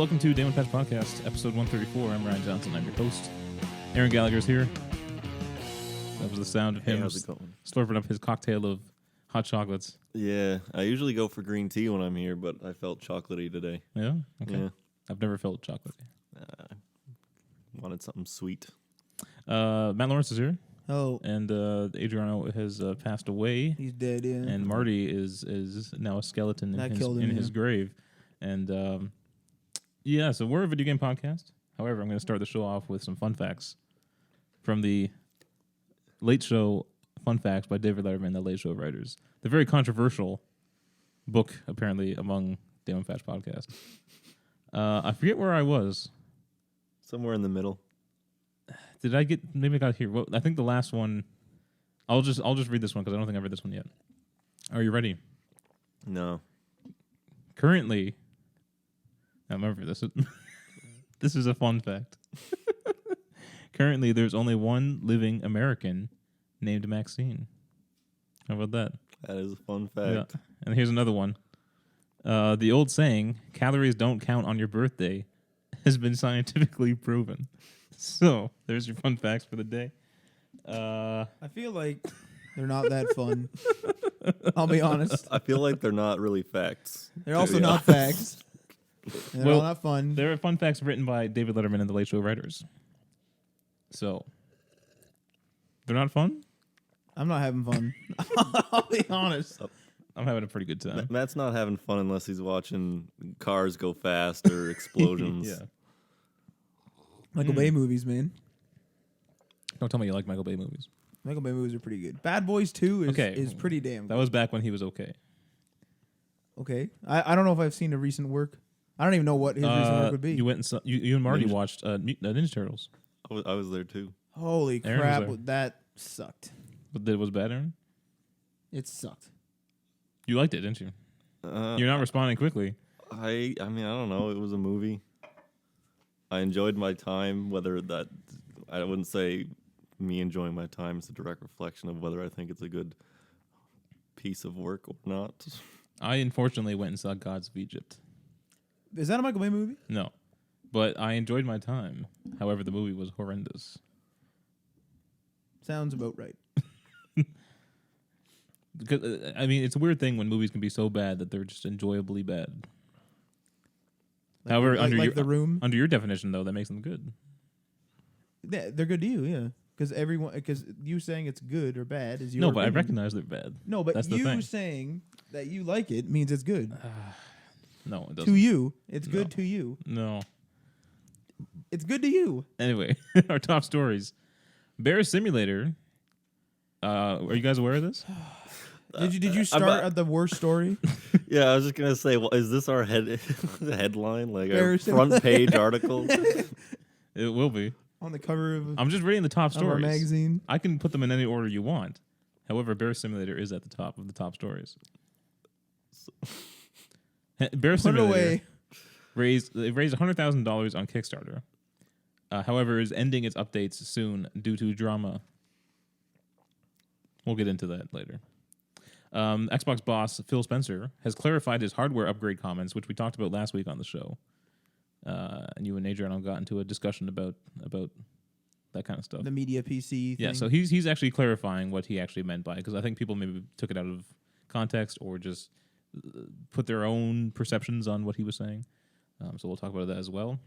welcome to Damon Patch Podcast, episode 134. I'm Ryan Johnson. I'm your host. Aaron Gallagher's here. That was the sound of him slurping up his cocktail of hot chocolates. Yeah, I usually go for green tea when I'm here, but I felt chocolatey today. Yeah? Okay. Yeah. I've never felt chocolate. Wanted something sweet. Matt Lawrence is here. Oh. And Adriano has passed away. He's dead, yeah. And Marty is now a skeleton in his grave. And yeah, so we're a video game podcast. However, I'm going to start the show off with some fun facts from the Late Show Fun Facts by David Letterman, the Late Show writers. The very controversial book, apparently, among Damon Patch podcast. I forget where I was. Somewhere in the middle. Did I get? Maybe I got here. Well, I think the last one. I'll just read this one because I don't think I've read this one yet. Are you ready? No. Currently, now remember this. This is a fun fact. Currently, there's only one living American named Maxine. How about that? That is a fun fact. Yeah. And here's another one. The old saying, "Calories don't count on your birthday," has been scientifically proven. So, there's your fun facts for the day. I feel like they're not that fun. I'll be honest. I feel like they're not really facts. They're also not facts. And they're all not fun. They're fun facts written by David Letterman and the Late Show writers. So, they're not fun? I'm not having fun. I'll be honest. I'm having a pretty good time. Matt's not having fun unless he's watching cars go fast or explosions. Yeah. Michael Bay movies, man. Don't tell me you like Michael Bay movies. Michael Bay movies are pretty good. Bad Boys 2 is pretty damn good. That was back when he was okay. Okay. I don't know if I've seen a recent work. I don't even know what his recent work would be. You went and you and Marty watched Ninja Turtles. I was there too. Holy crap, that sucked. But it was bad, Aaron? It sucked. You liked it, didn't you? You're not responding quickly. I mean, I don't know. It was a movie. I enjoyed my time, I wouldn't say me enjoying my time is a direct reflection of whether I think it's a good piece of work or not. I unfortunately went and saw Gods of Egypt. Is that a Michael Bay movie? No. But I enjoyed my time. However, the movie was horrendous. Sounds about right. Because I mean, it's a weird thing when movies can be so bad that they're just enjoyably bad. However, The Room, under your definition, though, that makes them good. Yeah, they're good to you, yeah. Because you saying it's good or bad is your No, but opinion. I recognize they're bad. No, but that's you saying that you like it means it's good. No, it doesn't. To you, it's good to you. No. It's good to you. Anyway, our top stories. Bear Simulator. Are you guys aware of this? Did you start at the worst story? Yeah, I was just gonna say, well, is this our headline, like our Bear front page article? It will be. On the cover of I'm just reading the top our stories. magazine. I can put them in any order you want. However, Bear Simulator is at the top of the top stories. Bear Simulator raised $100,000 on Kickstarter. However, is ending its updates soon due to drama. We'll get into that later. Xbox boss Phil Spencer has clarified his hardware upgrade comments, which we talked about last week on the show. And you and Adriano got into a discussion about that kind of stuff. The media PC thing. Yeah, so he's actually clarifying what he actually meant by it, because I think people maybe took it out of context or just put their own perceptions on what he was saying. So we'll talk about that as well.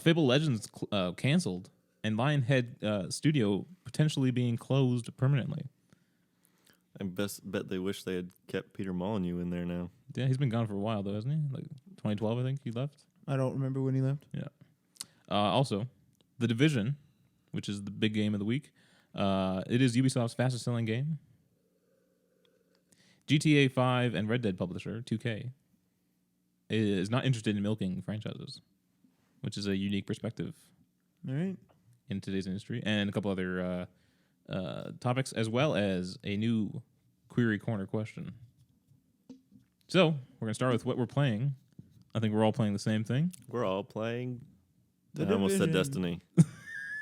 Fable Legends canceled, and Lionhead Studio potentially being closed permanently. I bet they wish they had kept Peter Molyneux in there now. Yeah, he's been gone for a while, though, hasn't he? Like 2012, I think he left. I don't remember when he left. Yeah. Also, The Division, which is the big game of the week, it is Ubisoft's fastest-selling game. GTA 5 and Red Dead publisher, 2K, is not interested in milking franchises, which is a unique perspective All right. in today's industry, and a couple other topics, as well as a new Query Corner question. So, we're going to start with what we're playing. I think we're all playing the same thing. We're all playing. The I almost said Division. Destiny.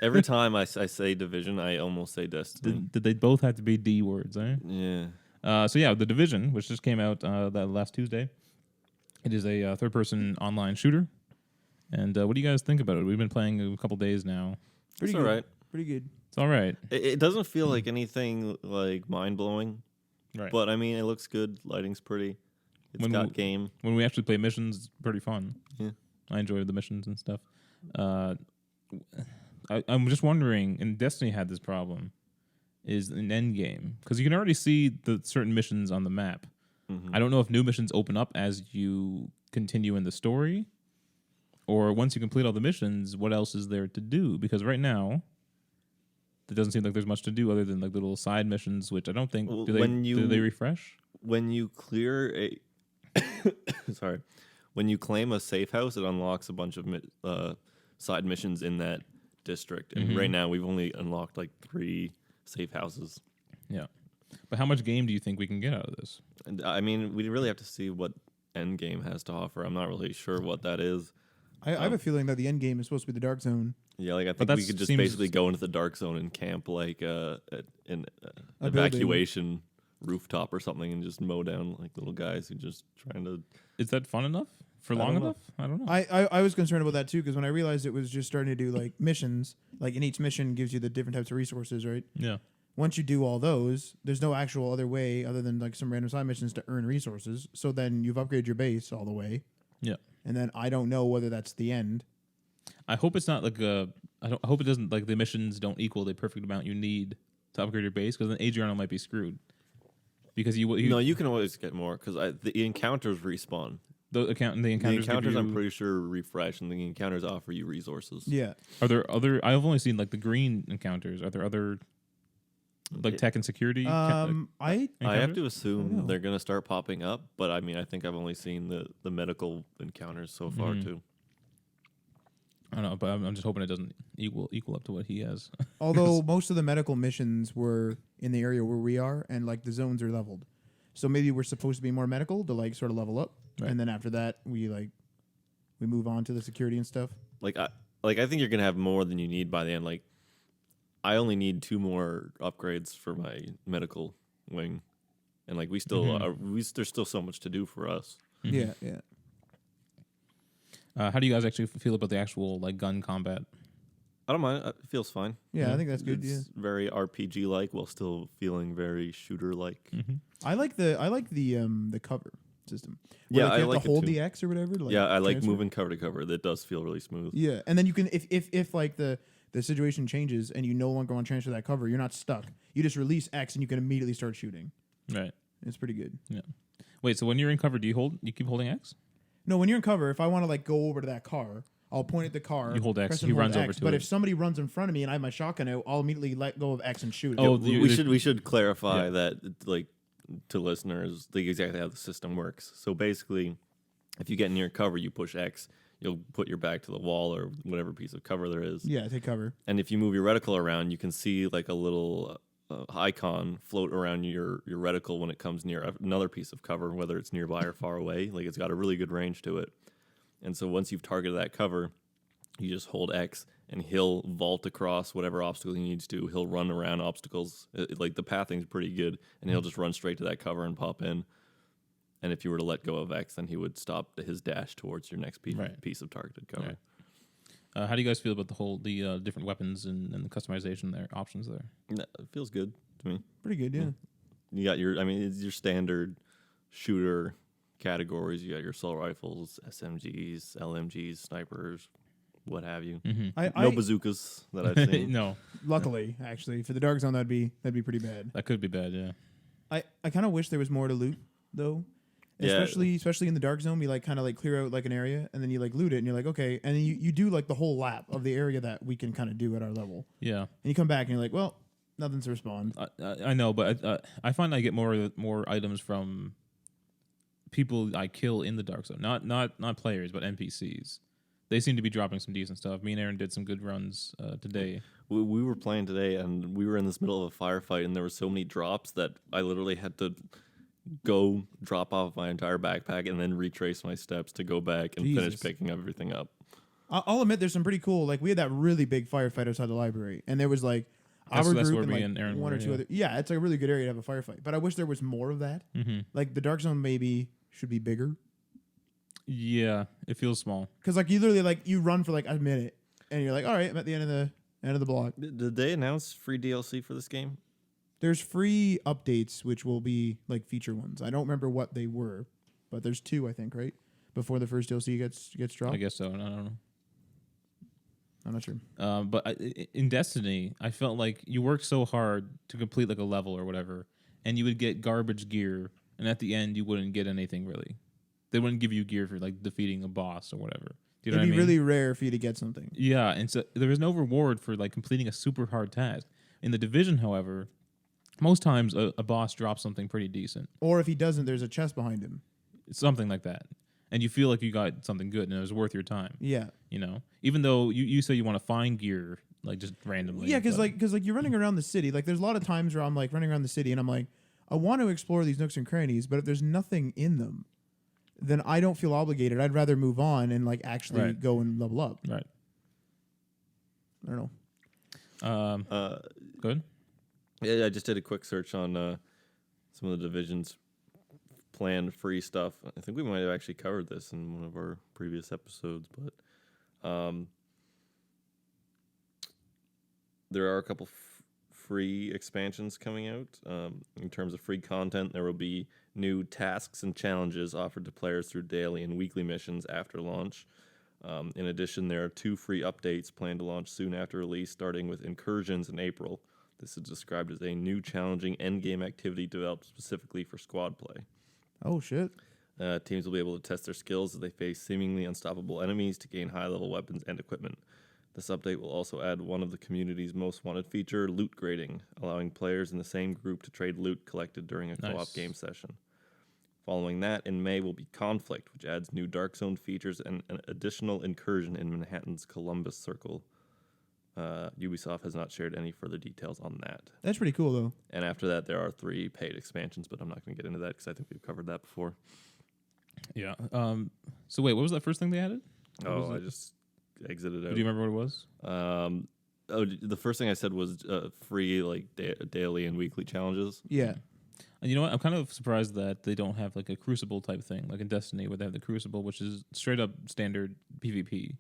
Every time I say Division, I almost say Destiny. Did they both have to be D words, eh? Yeah. So yeah, The Division, which just came out that last Tuesday, It is a third-person online shooter. And what do you guys think about it? We've been playing a couple days now. It's all right. Pretty good. It's all right. It doesn't feel like anything like mind-blowing. Right. But, I mean, it looks good. Lighting's pretty. It's got game. When we actually play missions, it's pretty fun. Yeah. I enjoy the missions and stuff. I'm just wondering, and Destiny had this problem, is an end game. Because you can already see the certain missions on the map. I don't know if new missions open up as you continue in the story, or once you complete all the missions, what else is there to do? Because right now, it doesn't seem like there's much to do other than like little side missions, which I don't think do they refresh? When you clear a when you claim a safe house, it unlocks a bunch of side missions in that district. And right now, we've only unlocked like 3 safe houses. Yeah. But how much game do you think we can get out of this? And, I mean, we really have to see what end game has to offer. I'm not really sure what that is. I have a feeling that the end game is supposed to be the Dark Zone. Yeah, like I think we could just basically go into the Dark Zone and camp like an evacuation rooftop or something and just mow down like little guys who just trying to. Is that fun enough for long enough? I don't know. I was concerned about that too because when I realized it was just starting to do like missions, like in each mission gives you the different types of resources, right? Yeah. Once you do all those, there's no actual other way other than like some random side missions to earn resources. So then you've upgraded your base all the way. Yeah. And then I don't know whether that's the end. I hope it's not like I hope it doesn't like the missions don't equal the perfect amount you need to upgrade your base because then Adriano might be screwed. Because you can always get more because the encounters respawn. The encounters I'm pretty sure refresh and the encounters offer you resources. Yeah. Are there other? I've only seen like the green encounters. Are there other like tech and security? I have to assume they're gonna start popping up, but I mean I think I've only seen the medical encounters so far too. I don't know, but I'm just hoping it doesn't equal up to what he has. Although most of the medical missions were in the area where we are, and like the zones are leveled, so maybe we're supposed to be more medical to like sort of level up, and then after that we move on to the security and stuff. I think you're gonna have more than you need by the end. Like I only need 2 more upgrades for my medical wing, and like we still there's still so much to do for us. Yeah. How do you guys actually feel about the actual like gun combat? I don't mind. It feels fine. Yeah, I think that's good. It's very RPG like while still feeling very shooter like. I like the cover system. Yeah, I like to hold the X or whatever. To, like, I like moving cover to cover. That does feel really smooth. Yeah, and then you can if like the situation changes and you no longer want to transfer that cover, you're not stuck. You just release X and you can immediately start shooting. Right. It's pretty good. Yeah. Wait, so when you're in cover, you keep holding X? No, when you're in cover, if I want to like go over to that car, I'll point at the car. You hold X. He runs over to it. But if somebody runs in front of me and I have my shotgun out, I'll immediately let go of X and shoot. Oh, we should clarify that like to listeners like exactly how the system works. So basically, if you get near cover, you push X. You'll put your back to the wall or whatever piece of cover there is. Yeah, take cover. And if you move your reticle around, you can see like a little icon float around your reticle when it comes near another piece of cover, whether it's nearby or far away. Like it's got a really good range to it. And so once you've targeted that cover, you just hold X and he'll vault across whatever obstacle he needs to. He'll run around obstacles. Like the pathing's pretty good, and he'll just run straight to that cover and pop in. And if you were to let go of X, then he would stop his dash towards your next piece of targeted cover. Right. How do you guys feel about the different weapons and the customization there, options there? It feels good to me. Pretty good, yeah. You got it's your standard shooter categories. You got your assault rifles, SMGs, LMGs, snipers, what have you. No bazookas that I've seen. No. Luckily, actually, for the Dark Zone, that'd be pretty bad. That could be bad, yeah. I kind of wish there was more to loot, though. Especially in the Dark Zone, we like kind of like clear out like an area and then you like loot it and you're like, okay, and then you do like the whole lap of the area that we can kind of do at our level. Yeah. And you come back and you're like, well, nothing's to respond. I know, but I find I get more items from people I kill in the Dark Zone, not players, but NPCs. They seem to be dropping some decent stuff. Me and Aaron did some good runs today. We were playing today and we were in this middle of a firefight and there were so many drops that I literally had to go drop off my entire backpack and then retrace my steps to go back and finish picking everything up. I'll admit there's some pretty cool, like we had that really big firefight outside the library and there was like our group and like one or two other. Yeah, it's like a really good area to have a firefight. But I wish there was more of that. Like the Dark Zone maybe should be bigger. Yeah, it feels small. Because like you literally like you run for like a minute, and you're like, all right, I'm at the end of the block. Did they announce free DLC for this game? There's free updates, which will be like feature ones. I don't remember what they were, but there's 2, I think, right? Before the first DLC gets dropped. I guess so. I don't know. I'm not sure. But in Destiny, I felt like you worked so hard to complete like a level or whatever, and you would get garbage gear, and at the end you wouldn't get anything really. They wouldn't give you gear for like defeating a boss or whatever. Do you know what I mean? It'd be really rare for you to get something. Yeah, and so there was no reward for like completing a super hard task. In the Division, however, most times a boss drops something pretty decent. Or if he doesn't, there's a chest behind him. Something like that. And you feel like you got something good and it was worth your time. Yeah. You know? Even though you say you want to find gear like just randomly. Yeah, because like you're running around the city. Like there's a lot of times where I'm like running around the city and I'm like, I want to explore these nooks and crannies, but if there's nothing in them, then I don't feel obligated. I'd rather move on and like actually go and level up. Right. I don't know. Good. Yeah, I just did a quick search on some of the Division's planned free stuff. I think we might have actually covered this in one of our previous episodes, but there are a couple free expansions coming out. In terms of free content, there will be new tasks and challenges offered to players through daily and weekly missions after launch. In addition, there are 2 free updates planned to launch soon after release, starting with Incursions in April. This is described as a new challenging endgame activity developed specifically for squad play. Oh, shit. Teams will be able to test their skills as they face seemingly unstoppable enemies to gain high-level weapons and equipment. This update will also add one of the community's most wanted feature, loot grading, allowing players in the same group to trade loot collected during a co-op game session. Following that, in May will be Conflict, which adds new Dark Zone features and an additional incursion in Manhattan's Columbus Circle. Ubisoft has not shared any further details on that. That's pretty cool, though. And after that, there are 3 paid expansions, but I'm not going to get into that because I think we've covered that before. Yeah. So wait, what was that first thing they added? I just exited out. Do you remember what it was? The first thing I said was free like daily and weekly challenges. Yeah. And you know what? I'm kind of surprised that they don't have like a Crucible type thing, like in Destiny, where they have the Crucible, which is straight up standard PvP.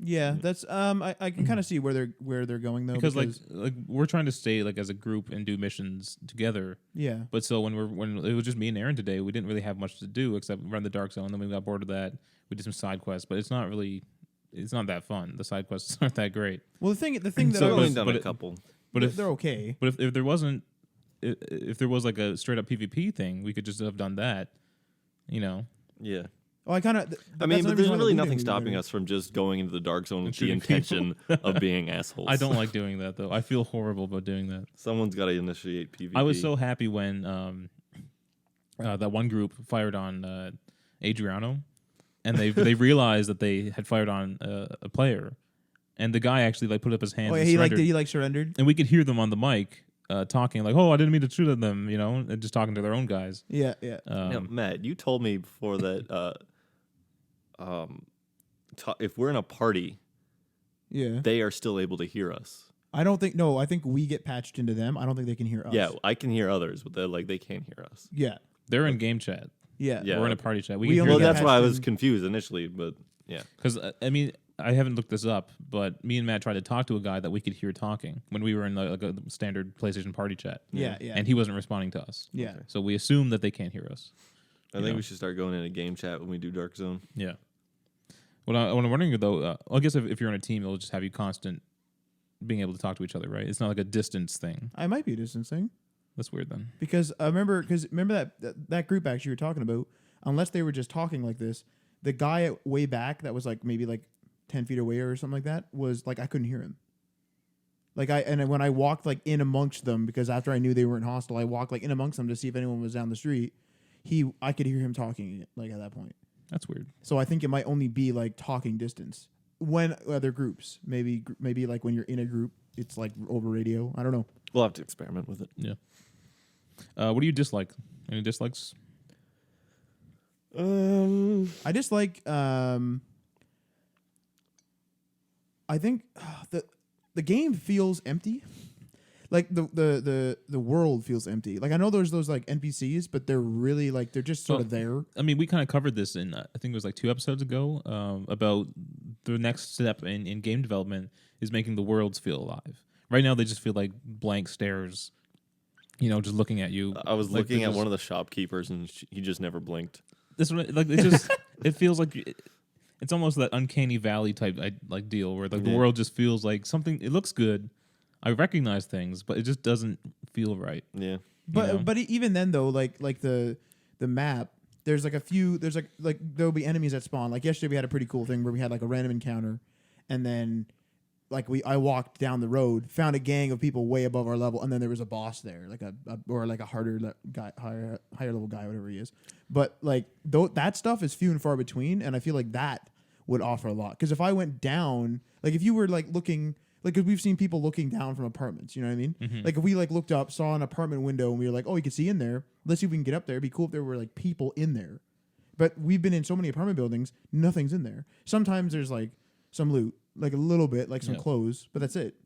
Yeah, that's I can kind of see where they're going though, because like we're trying to stay like as a group and do missions together. Yeah. But so when it was just me and Aaron today, we didn't really have much to do except run the Dark Zone. Then we got bored of that. We did some side quests, but it's not that fun. The side quests aren't that great. Well, the thing that I've only done a couple, but they're okay. But if there wasn't, if there was like a straight up PvP thing, we could just have done that. You know. Yeah. Oh, I kind of. I mean, but there's really nothing stopping us from just going into the Dark Zone with the intention of being assholes. I don't like doing that, though. I feel horrible about doing that. Someone's got to initiate PvP. I was so happy when that one group fired on Adriano, and they realized that they had fired on a player, and the guy actually like put up his hands. Oh, yeah, he surrendered, and we could hear them on the mic. Talking like, oh, I didn't mean to shoot at them, you know, and just talking to their own guys. Yeah, yeah. Now, Matt, you told me before that if we're in a party, they are still able to hear us. I don't think. No, I think we get patched into them. I don't think they can hear us. Yeah, I can hear others, but they can't hear us. Yeah, they're in game chat. Yeah, we're in a party chat. That's why I was confused initially, but yeah, because I mean. I haven't looked this up, but me and Matt tried to talk to a guy that we could hear talking when we were in like a standard PlayStation party chat. Yeah. And he wasn't responding to us. Yeah. Okay. So we assume that they can't hear us. I think we should start going in a game chat when we do Dark Zone. Yeah. What I'm wondering though, I guess if you're on a team, it'll just have you constant being able to talk to each other, right? It's not like a distance thing. I might be a distance thing. That's weird then. Because remember that group actually you were talking about, unless they were just talking like this, the guy way back that was like maybe like 10 feet away or something like that was like I couldn't hear him. When I walked like in amongst them, because after I knew they weren't hostile, I walked like in amongst them to see if anyone was down the street. I could hear him talking like at that point. That's weird. So I think it might only be like talking distance when other groups, maybe like when you're in a group, it's like over radio. I don't know. We'll have to experiment with it. Yeah. What do you dislike? Any dislikes? I dislike. I think the game feels empty. like the world feels empty. Like I know there's those like NPCs, but they're really like they're just sort of there. I mean, we kind of covered this in I think it was like 2 episodes ago about the next step in game development is making the worlds feel alive. Right now, they just feel like blank stares. Just looking at you. I was looking at one of the shopkeepers, and he just never blinked. This one, like it just it feels like it's almost that uncanny valley type like deal where like the world just feels like something. It looks good. I recognize things, but it just doesn't feel right. Yeah. But even then though, like the map, there's like a few. There's like there'll be enemies that spawn. Like yesterday, we had a pretty cool thing where we had like a random encounter, and then. Like I walked down the road, found a gang of people way above our level, and then there was a boss there, like a harder guy, higher level guy, whatever he is. But like that stuff is few and far between, and I feel like that would offer a lot. Because if I went down, like if you were like looking, like cause we've seen people looking down from apartments, you know what I mean? Mm-hmm. Like if we like looked up, saw an apartment window, and we were like, oh, you can see in there. Let's see if we can get up there. It'd be cool if there were like people in there. But we've been in so many apartment buildings, nothing's in there. Sometimes there's like some loot. Like a little bit, like some clothes, but that's it.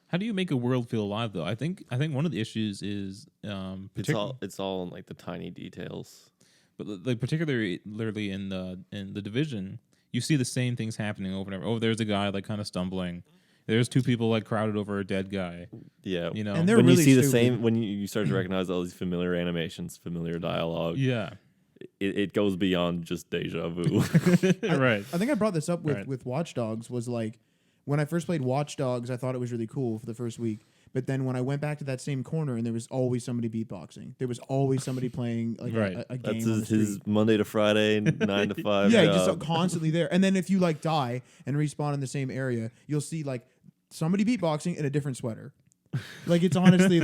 How do you make a world feel alive, though? I think one of the issues is it's all in like the tiny details. But like particularly in the Division, you see the same things happening over and over. Oh, there's a guy like kind of stumbling. There's 2 people like crowded over a dead guy. Yeah, and they're when really you see stupid. the same, when you start to recognize all these familiar animations, familiar dialogue. Yeah. It goes beyond just deja vu. Right. I think I brought this up with Watch Dogs. Was like when I first played Watch Dogs, I thought it was really cool for the first week. But then when I went back to that same corner, and there was always somebody beatboxing. There was always somebody playing like a game. That's his Monday to Friday, 9 to 5. Yeah, just constantly there. And then if you like die and respawn in the same area, you'll see like somebody beatboxing in a different sweater. Like it's honestly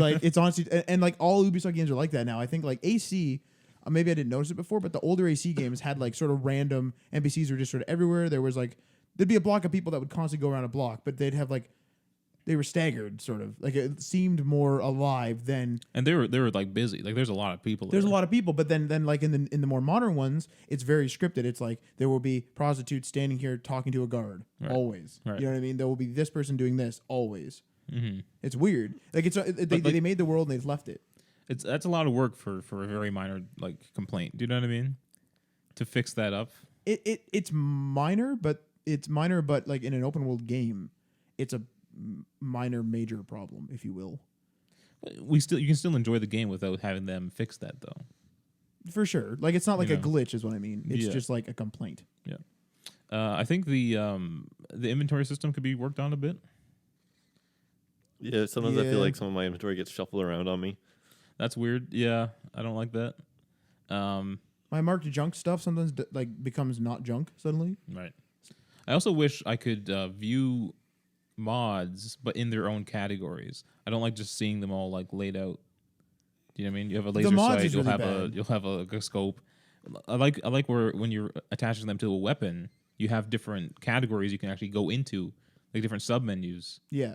and like all Ubisoft games are like that now. I think like AC. Maybe I didn't notice it before, but the older AC games had like sort of random NPCs were just sort of everywhere. There was like there'd be a block of people that would constantly go around a block, but they'd have like they were staggered, sort of like it seemed more alive than. And they were like busy. Like there's a lot of people. There's a lot of people, but then like in the more modern ones, it's very scripted. It's like there will be prostitutes standing here talking to a guard always. Right. You know what I mean? There will be this person doing this always. Mm-hmm. It's weird. Like they made the world and they've left it. That's a lot of work for a very minor like complaint. Do you know what I mean? To fix that up. It's minor, but like in an open world game, it's a minor major problem, if you will. You can still enjoy the game without having them fix that though. For sure. Like it's not like a glitch is what I mean. It's just like a complaint. Yeah. I think the inventory system could be worked on a bit. Yeah, sometimes I feel like some of my inventory gets shuffled around on me. That's weird. Yeah, I don't like that. My marked junk stuff sometimes becomes not junk suddenly. Right. I also wish I could view mods, but in their own categories. I don't like just seeing them all like laid out. Do you know what I mean? You have a laser sight. You'll have a scope. I like where when you're attaching them to a weapon, you have different categories you can actually go into, like different submenus. Yeah.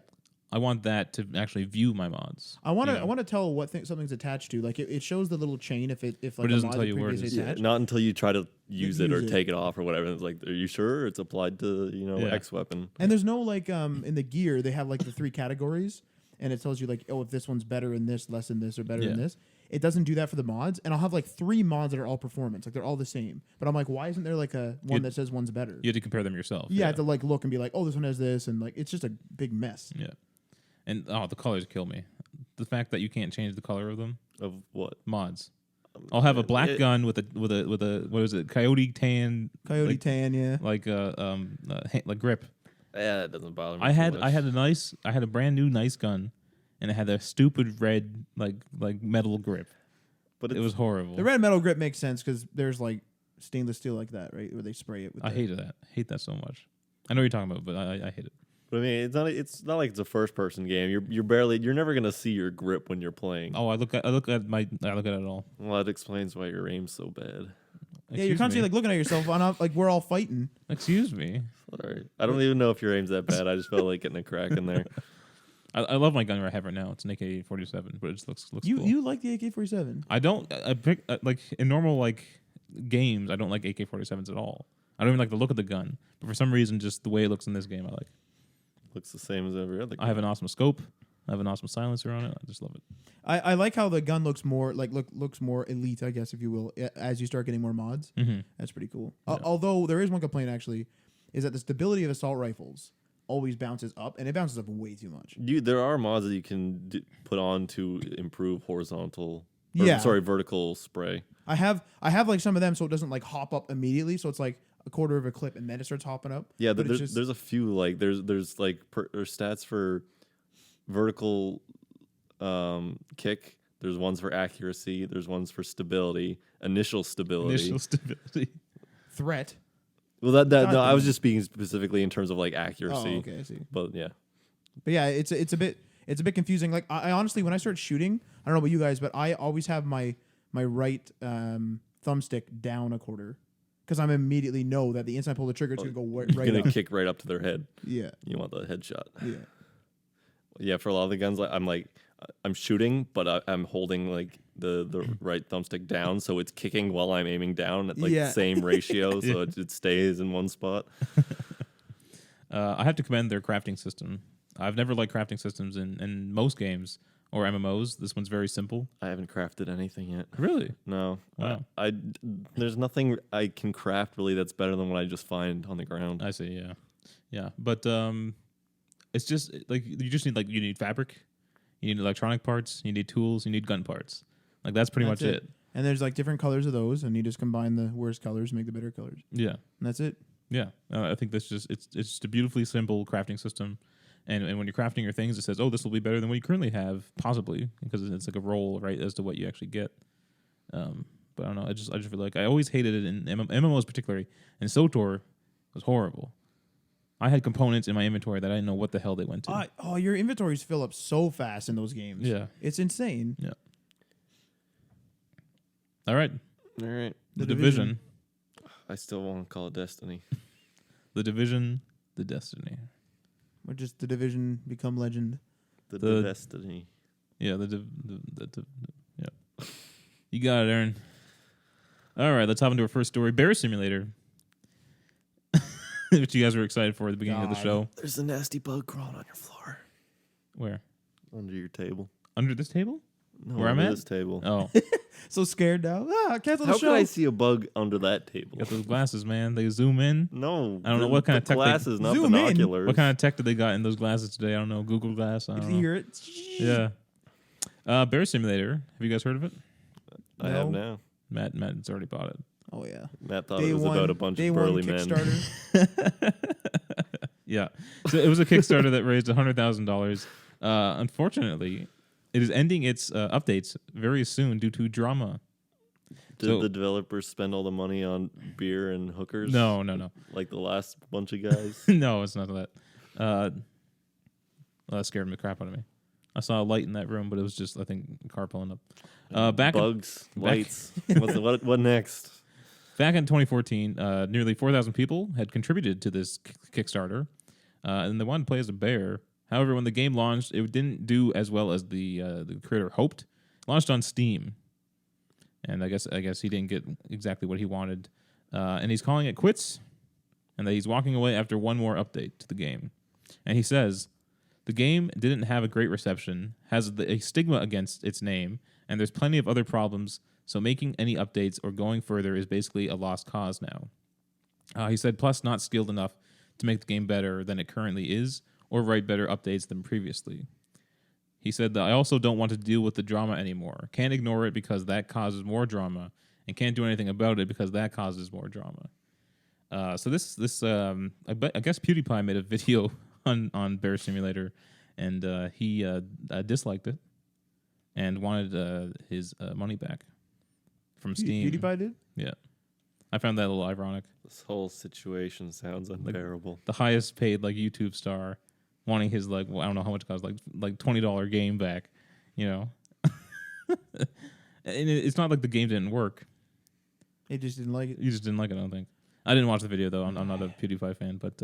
I want that to actually view my mods. I want to tell what something's attached to. Like it shows the little chain if like but it doesn't tell you where it is. Yeah, not until you try to use it or take it off or whatever. It's like, are you sure it's applied to X weapon? And there's no like in the gear they have like the 3 categories, and it tells you like, oh, if this one's better in this, less in this, or better in this. It doesn't do that for the mods, and I'll have like 3 mods that are all performance, like they're all the same. But I'm like, why isn't there like one that says one's better? You have to compare them yourself. Yeah, I have to like look and be like, oh, this one has this, and like it's just a big mess. Yeah. And the colors kill me. The fact that you can't change the color of them. Of what? Mods. I'll have a black gun with a what is it? Coyote tan. Tan, yeah. Like like grip. Yeah, it doesn't bother me. I had a brand new nice gun, and it had a stupid red like metal grip. But it was horrible. The red metal grip makes sense because there's like stainless steel like that, right? Where they spray it with I hated that. Hate that so much. I know what you're talking about, but I hate it. But I mean, it's not like it's a first person game. You're never gonna see your grip when you're playing. Oh, I look at it all. Well, that explains why your aim's so bad. Yeah, you're constantly like looking at yourself on like we're all fighting. Excuse me. Sorry, I don't even know if your aim's that bad. I just felt like getting a crack in there. I love my gun I have right now. It's an AK-47, but it just looks cool. You like the AK-47? I don't. I pick like in normal like games. I don't like AK-47s at all. I don't even like the look of the gun, but for some reason, just the way it looks in this game, I like. Looks the same as every other gun. I have an awesome scope. I have an awesome silencer on it. I just love it. I like how the gun looks more looks more elite, I guess, if you will, as you start getting more mods. Mm-hmm. That's pretty cool. Yeah. Although there is one complaint actually, is that the stability of assault rifles always bounces up, and it bounces up way too much. There are mods that you can put on to improve vertical spray. I have like some of them, so it doesn't like hop up immediately. So it's like a quarter of a clip, and then it starts hopping up. Yeah, there's a few like there's like there's stats for vertical kick. There's ones for accuracy. There's ones for stability, initial stability, threat. Well, no, I was just speaking specifically in terms of like accuracy. Oh, okay, I see. But yeah, it's a bit confusing. Like I honestly, when I start shooting, I don't know about you guys, but I always have my right thumbstick down a quarter because I'm immediately know that the instant I pull the trigger, it's gonna go right. You're gonna kick right up to their head. Yeah, you want the headshot. Yeah, yeah. For a lot of the guns, I'm shooting, but I'm holding like the right thumbstick down, so it's kicking while I'm aiming down at the same ratio, so it stays in one spot. I have to commend their crafting system. I've never liked crafting systems in most games or MMOs. This one's very simple. I haven't crafted anything yet. Really? No. Wow. There's nothing I can craft really that's better than what I just find on the ground. I see. Yeah. But it's just like you need fabric, you need electronic parts, you need tools, you need gun parts. Like that's pretty much it. And there's like different colors of those, and you just combine the worst colors and make the better colors. Yeah. And that's it. Yeah. I think that's it's just a beautifully simple crafting system. And when you're crafting your things, it says, "Oh, this will be better than what you currently have, possibly," because it's like a roll, right, as to what you actually get. But I don't know. I just feel like I always hated it in MMOs particularly, and SOTOR was horrible. I had components in my inventory that I didn't know what the hell they went to. Your inventories fill up so fast in those games. Yeah, it's insane. Yeah. All right. The Division. I still want to call it Destiny. The Division. The Destiny. Or just The Division become legend. The Destiny. Yeah, yeah. You got it, Aaron. All right, let's hop into our first story. Bear Simulator. Which you guys were excited for at the beginning of the show. There's a nasty bug crawling on your floor. Where? Under your table. Under this table? No, where I'm at? This table. Oh. So scared now. Cancel the show. How can I see a bug under that table? Got those glasses, man. They zoom in. No. I don't know what kind of tech glasses, not binoculars. What kind of tech did they got in those glasses today? I don't know. Google Glass. I don't know. Hear it. Yeah. Bear Simulator. Have you guys heard of it? I have now. Matt's already bought it. Oh, yeah. Matt thought it was about a bunch of burly men. Yeah. So it was a Kickstarter that raised $100,000. Unfortunately, it is ending its updates very soon due to drama. Did the developers spend all the money on beer and hookers? No. Like the last bunch of guys? No, it's not that. That scared the crap out of me. I saw a light in that room, but it was just, I think, a car pulling up. Lights. What next? Back in 2014, nearly 4,000 people had contributed to this Kickstarter, and they wanted to play as a bear. However, when the game launched, it didn't do as well as the creator hoped. It launched on Steam, and I guess he didn't get exactly what he wanted, and he's calling it quits, and that he's walking away after one more update to the game. And he says, the game didn't have a great reception, has a stigma against its name, and there's plenty of other problems, so making any updates or going further is basically a lost cause now. He said, plus not skilled enough to make the game better than it currently is, or write better updates than previously. He said that I also don't want to deal with the drama anymore. Can't ignore it because that causes more drama, and can't do anything about it because that causes more drama. So this I guess PewDiePie made a video on Bear Simulator, and he disliked it and wanted his money back from Steam. PewDiePie did? Yeah. I found that a little ironic. This whole situation sounds unbearable. The highest paid YouTube star wanting his I don't know how much it costs, like $20 game back, you know. And it's not like the game didn't work. He just didn't like it. You just didn't like it, I don't think. I didn't watch the video though. I'm not a PewDiePie fan, but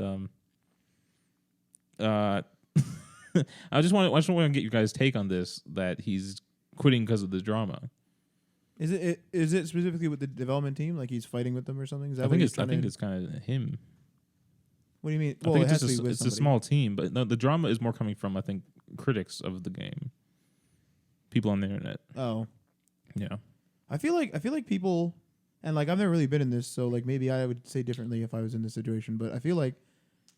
I just want to get you guys' take on this, that he's quitting because of the drama. Is it specifically with the development team? Like he's fighting with them or something? Is that I think it's kind of him. What do you mean? Well, I think it's a small team, but no, the drama is more coming from, I think, critics of the game. People on the internet. Oh, yeah. I feel like people, and like I've never really been in this, so like maybe I would say differently if I was in this situation. But I feel like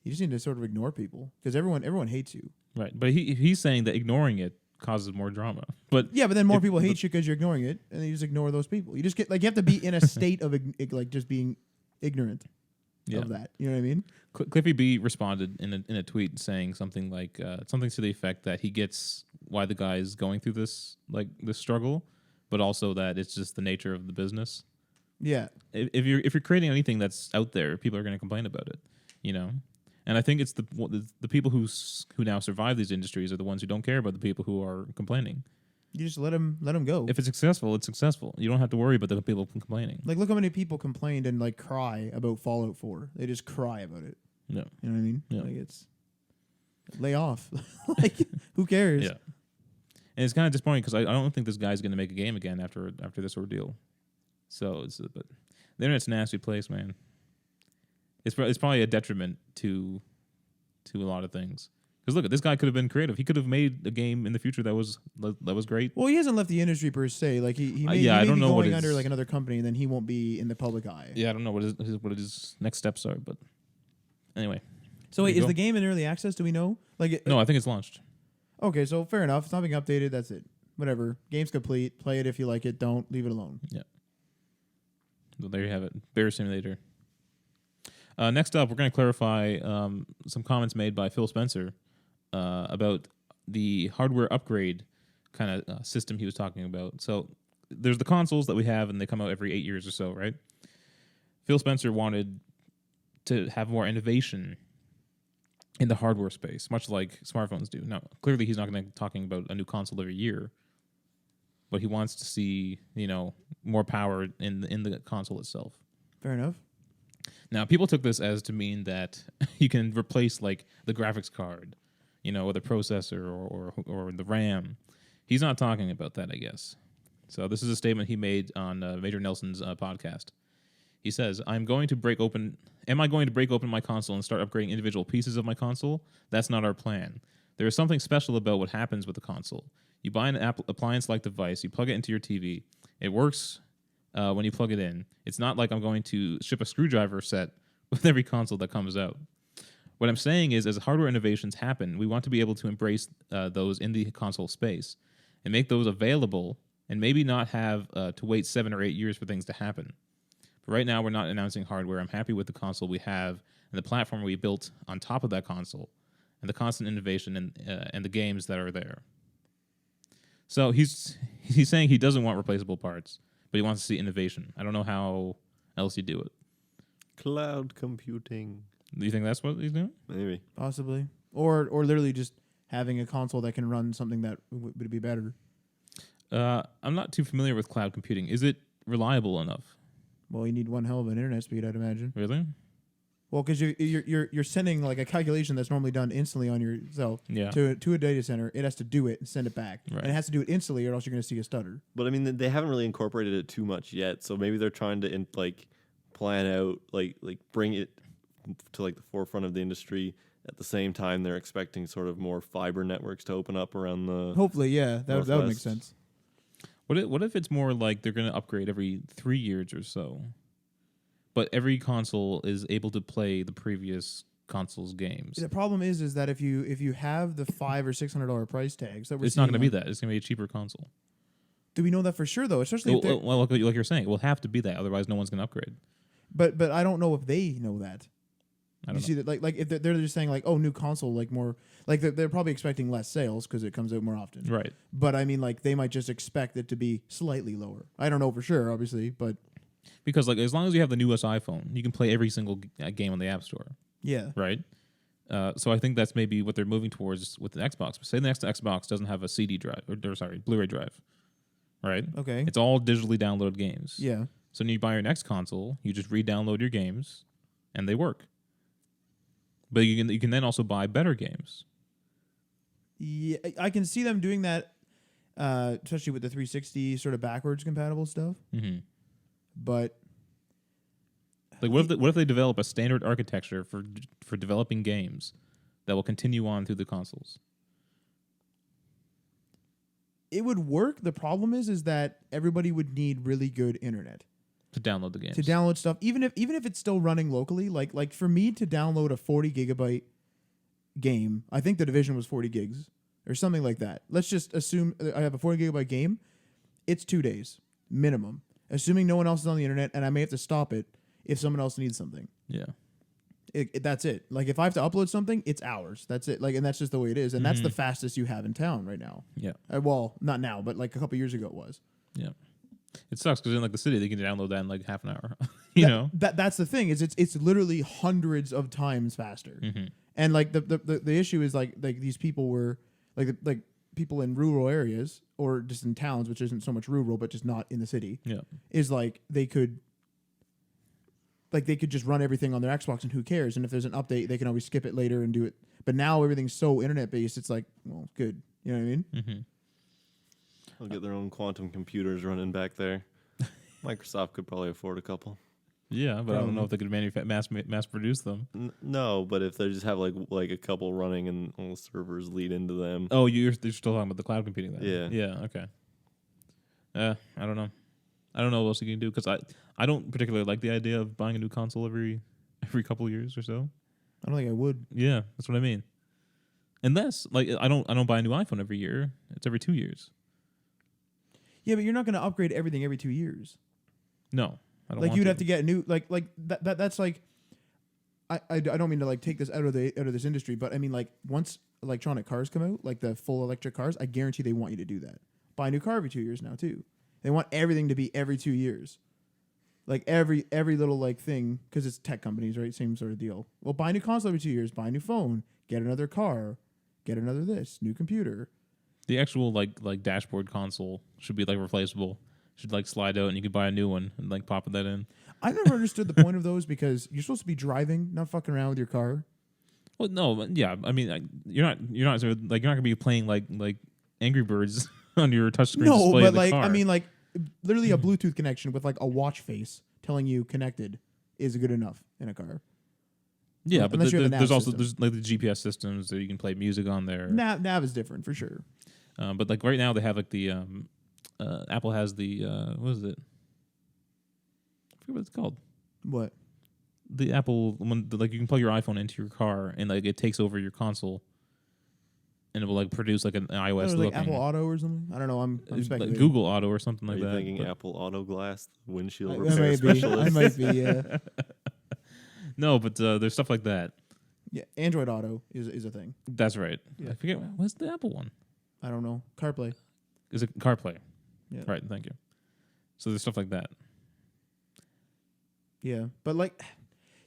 you just need to sort of ignore people because everyone hates you. Right, but he's saying that ignoring it causes more drama. But yeah, but then more people hate you because you're ignoring it, and then you just ignore those people. You just get like you have to be in a state of like just being ignorant of that. You know what I mean? Cliffy B responded in a tweet saying something like something to the effect that he gets why the guy is going through this struggle, but also that it's just the nature of the business. Yeah. If you're creating anything that's out there, people are going to complain about it. You know. And I think it's the people who now survive these industries are the ones who don't care about the people who are complaining. You just let them go. If it's successful, it's successful. You don't have to worry about the people complaining. Like, look how many people complained and like cry about Fallout 4. They just cry about it. Yeah, you know what I mean. Yeah. Like it's lay off. Like who cares? Yeah. And it's kind of disappointing because I don't think this guy's going to make a game again after this ordeal. So but the internet's a nasty place, man. It's probably a detriment to a lot of things. Because look, this guy could have been creative. He could have made a game in the future that was great. Well, he hasn't left the industry per se. Like he may be going under like another company, and then he won't be in the public eye. Yeah, I don't know what his next steps are, but anyway. So wait, is the game in early access? Do we know? No, I think it's launched. Okay, so fair enough. It's not being updated. That's it. Whatever. Game's complete. Play it if you like it. Don't leave it alone. Yeah. So there you have it. Bear Simulator. Next up, we're going to clarify some comments made by Phil Spencer about the hardware upgrade kind of system he was talking about. So there's the consoles that we have, and they come out every 8 years or so, right? Phil Spencer wanted to have more innovation in the hardware space, much like smartphones do. Now, clearly he's not going to be talking about a new console every year, but he wants to see, more power in the console itself. Fair enough. Now, people took this as to mean that you can replace like the graphics card, or the processor or the RAM. He's not talking about that, I guess. So this is a statement he made on Major Nelson's podcast. He says, Am I going to break open my console and start upgrading individual pieces of my console? That's not our plan. There is something special about what happens with the console. You buy an appliance-like device, you plug it into your TV. It works when you plug it in. It's not like I'm going to ship a screwdriver set with every console that comes out. What I'm saying is, as hardware innovations happen, we want to be able to embrace those in the console space and make those available and maybe not have to wait 7 or 8 years for things to happen. But right now, we're not announcing hardware. I'm happy with the console we have and the platform we built on top of that console and the constant innovation and the games that are there. So he's saying he doesn't want replaceable parts, but he wants to see innovation. I don't know how else you do it. Cloud computing. Do you think that's what he's doing? Maybe. Possibly. Or literally just having a console that can run something that would be better. I'm not too familiar with cloud computing. Is it reliable enough? Well, you need one hell of an internet speed, I'd imagine. Really? Well, because you're sending like a calculation that's normally done instantly on yourself to a data center. It has to do it and send it back, right. And it has to do it instantly, or else you're going to see a stutter. But I mean, they haven't really incorporated it too much yet, so maybe they're trying to plan out like bring it to like the forefront of the industry. At the same time, they're expecting sort of more fiber networks to open up around the. Hopefully, yeah, that would make sense. What if it's more like they're going to upgrade every 3 years or so, but every console is able to play the previous console's games? The problem is that if you have the $500 or $600 price tags, that it's not going to be that. It's going to be a cheaper console. Do we know that for sure though? Especially like you're saying, it will have to be that. Otherwise, no one's going to upgrade. But I don't know if they know that. I don't see that like if they're just saying like, oh, new console, like more like they're probably expecting less sales because it comes out more often, right? But I mean, like they might just expect it to be slightly lower. I don't know for sure, obviously, but because like as long as you have the newest iPhone, you can play every single game on the App Store. Yeah, right. So I think that's maybe what they're moving towards with the Xbox. Say the next Xbox doesn't have a CD drive or Blu-ray drive, right? Okay, it's all digitally downloaded games. Yeah. So when you buy your next console, you just re-download your games, and they work. But you can then also buy better games. Yeah, I can see them doing that, especially with the 360 sort of backwards compatible stuff. Mm-hmm. But like, what if they develop a standard architecture for developing games that will continue on through the consoles? it would work. The problem is that everybody would need really good internet to download the games. To download stuff, even if it's still running locally. Like for me to download a 40 gigabyte game, I think The Division was 40 gigs or something like that. Let's just assume I have a 40 gigabyte game. It's 2 days minimum, assuming no one else is on the internet, and I may have to stop it if someone else needs something. Yeah. That's it. Like if I have to upload something, it's hours. That's it. Like, and that's just the way it is. And that's the fastest you have in town right now. Yeah. Well, not now, but like a couple years ago it was. Yeah. It sucks because in like the city they can download that in like half an hour. you know. That's the thing is it's literally hundreds of times faster. And like the issue is like these people were like people in rural areas or just in towns, which isn't so much rural but just not in the city. Yeah. Is like they could just run everything on their Xbox and who cares? And if there's an update, they can always skip it later and do it. But now everything's so internet based, it's like, well, good. You know what I mean? Mm-hmm. They'll get their own quantum computers running back there. Microsoft could probably afford a couple. Yeah, but I don't know if they could mass produce them. No, but if they just have like a couple running and all the servers lead into them. Oh, you're still talking about the cloud computing then? Yeah. Yeah. Okay. I don't know. I don't know what else you can do because I don't particularly like the idea of buying a new console every couple of years or so. I don't think I would. Yeah, that's what I mean. Unless like I don't buy a new iPhone every year. It's every 2 years. Yeah, but you're not going to upgrade everything every 2 years. No, I don't. Like you'd have to get a new like that's like. I don't mean to like take this out of this industry, but I mean like once electronic cars come out, like the full electric cars, I guarantee they want you to do that. Buy a new car every 2 years now too. They want everything to be every 2 years. Like every little like thing, because it's tech companies, right? Same sort of deal. Well, buy a new console every 2 years, buy a new phone, get another car, get another this, new computer. The actual like dashboard console should be like replaceable. Should like slide out and you could buy a new one and like pop that in. I've never understood the point of those because you're supposed to be driving, not fucking around with your car. Well, no, but yeah. I mean, you're not sort of, like you're not gonna be playing like Angry Birds on your touchscreen display. No, but in the like car. I mean, like literally a Bluetooth connection with like a watch face telling you connected is good enough in a car. Yeah, Well, but there's also like the GPS systems that you can play music on there. Nav is different for sure. But like right now they have like the Apple has the what is it? I forget what it's called. What? The Apple one, like you can plug your iPhone into your car and like it takes over your console, and it will like produce like an iOS like looking Apple Auto or something. I don't know. I'm speculating. Like Google Auto or something like Are you that. thinking Apple Auto Glass, windshield I repair might be. I specialist? might be. Yeah. No, but there's stuff like that. Yeah. Android Auto is a thing. That's right. Yeah. I forget what's the Apple one. I don't know. CarPlay. Is it CarPlay? Yeah. Right. Thank you. So there's stuff like that. Yeah, but like,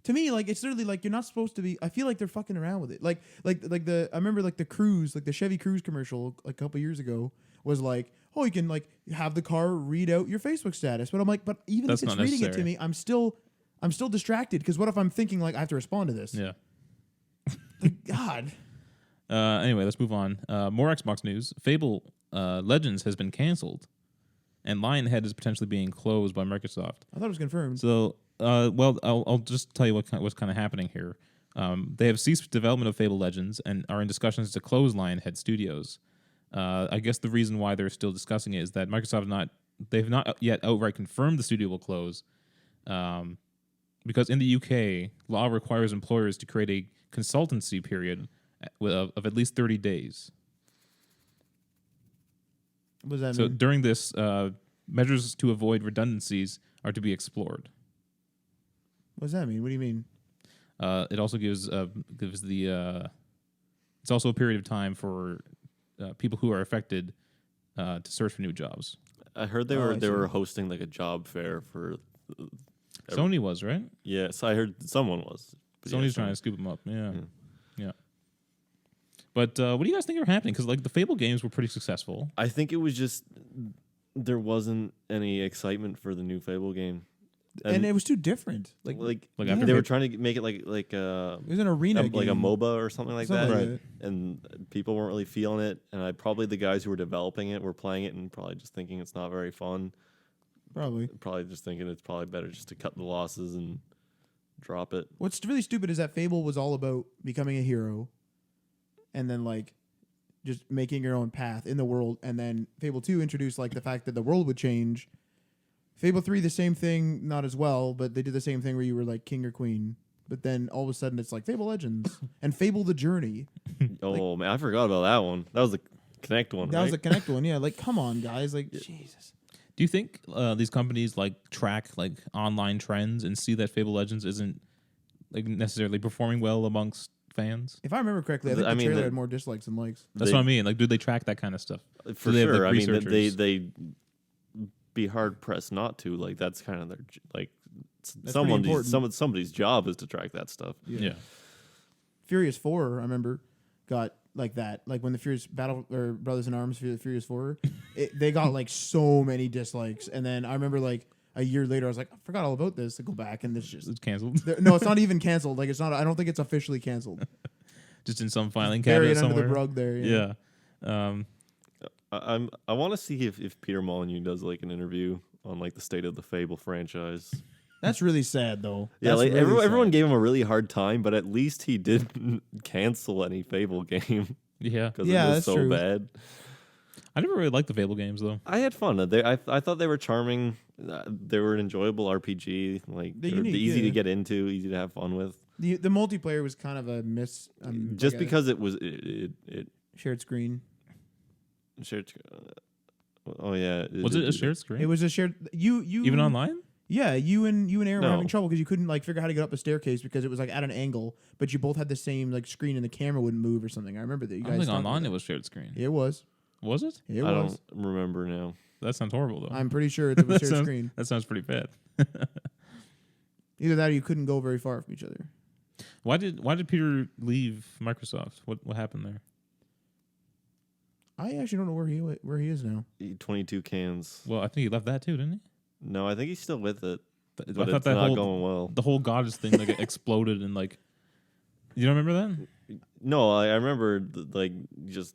to me, like it's literally like you're not supposed to be. I feel like they're fucking around with it. Like I remember like the Cruise, like the Chevy Cruise commercial like a couple years ago was like, oh, you can like have the car read out your Facebook status. But I'm like, but even That's if it's not reading it to necessary. me, I'm still distracted because what if I'm thinking like I have to respond to this? Yeah. Like, God. Anyway, let's move on. More Xbox news. Fable Legends has been canceled, and Lionhead is potentially being closed by Microsoft. I thought it was confirmed. So, well, I'll just tell you what's kind of happening here. They have ceased development of Fable Legends and are in discussions to close Lionhead Studios. I guess the reason why they're still discussing it is that Microsoft they've not yet outright confirmed the studio will close, because in the UK, law requires employers to create a consultancy period of at least 30 days. What does that So mean? during this, measures to avoid redundancies are to be explored. What does that mean? What do you mean? It also gives the. It's also a period of time for people who are affected to search for new jobs. I heard they were hosting like a job fair for. Sony was, right? Yes, I heard someone was. But Sony's yeah, trying to scoop them up. Yeah. But what do you guys think are happening? Because like the Fable games were pretty successful. I think it was just there wasn't any excitement for the new Fable game, And it was too different. Like after they were trying to make it like it was an arena game. like a MOBA or something like Something that, like that. and people weren't really feeling it. And probably the guys who were developing it were playing it and probably just thinking it's not very fun. Probably just thinking it's probably better just to cut the losses and drop it. What's really stupid is that Fable was all about becoming a hero, and then like just making your own path in the world. And then Fable 2 introduced like the fact that the world would change. Fable 3, the same thing, not as well, but they did the same thing where you were like king or queen. But then all of a sudden it's like Fable Legends and Fable the Journey. Oh, man, I forgot about that one. That was the Connect one, That was the Connect one, yeah. Like, come on, guys. Like, Jesus. Do you think these companies like track like online trends and see that Fable Legends isn't like necessarily performing well amongst fans? If I remember correctly, I think the trailer had more dislikes than likes. That's what I mean. Like, do they track that kind of stuff? For sure. I mean, they be hard pressed not to. Like, that's kind of their like somebody's job is to track that stuff. Yeah. Furious 4, I remember, got like that. Like when the Furious Battle or Brothers in Arms Furious 4, they got like so many dislikes. And then I remember like a year later, I was like, I forgot all about this. To go back and this it's canceled. No, it's not even canceled. Like it's not. I don't think it's officially canceled. Just in some filing cabinet somewhere. Under the rug there. Yeah. I want to see if Peter Molyneux does like an interview on like the state of the Fable franchise. That's really sad, though. Yeah, like really everyone gave him a really hard time, but at least he didn't cancel any Fable game. Yeah, because it was so bad. I never really liked the Fable games though. I had fun. I thought they were charming. They were an enjoyable RPG. Like they're easy to get into, easy to have fun with. The multiplayer was kind of a miss. Just like because it was shared screen. Shared. Oh yeah. Was it a shared screen? It was a shared. You even online. Yeah, you and Aaron were having trouble because you couldn't like figure out how to get up the staircase because it was like at an angle, but you both had the same like screen and the camera wouldn't move or something. I remember that you guys. I think online it was shared screen. It was. Was it? It I was. don't remember now. That sounds horrible though. I'm pretty sure it was shared screen. That sounds pretty bad. Either that or you couldn't go very far from each other. Why did Peter leave Microsoft? What happened there? I actually don't know where he is now. 22 cans. Well, I think he left that too, didn't he? No, I think he's still with it. But I thought it's that not going well. The whole goddess thing like exploded and like. You don't remember that? No, I remember like just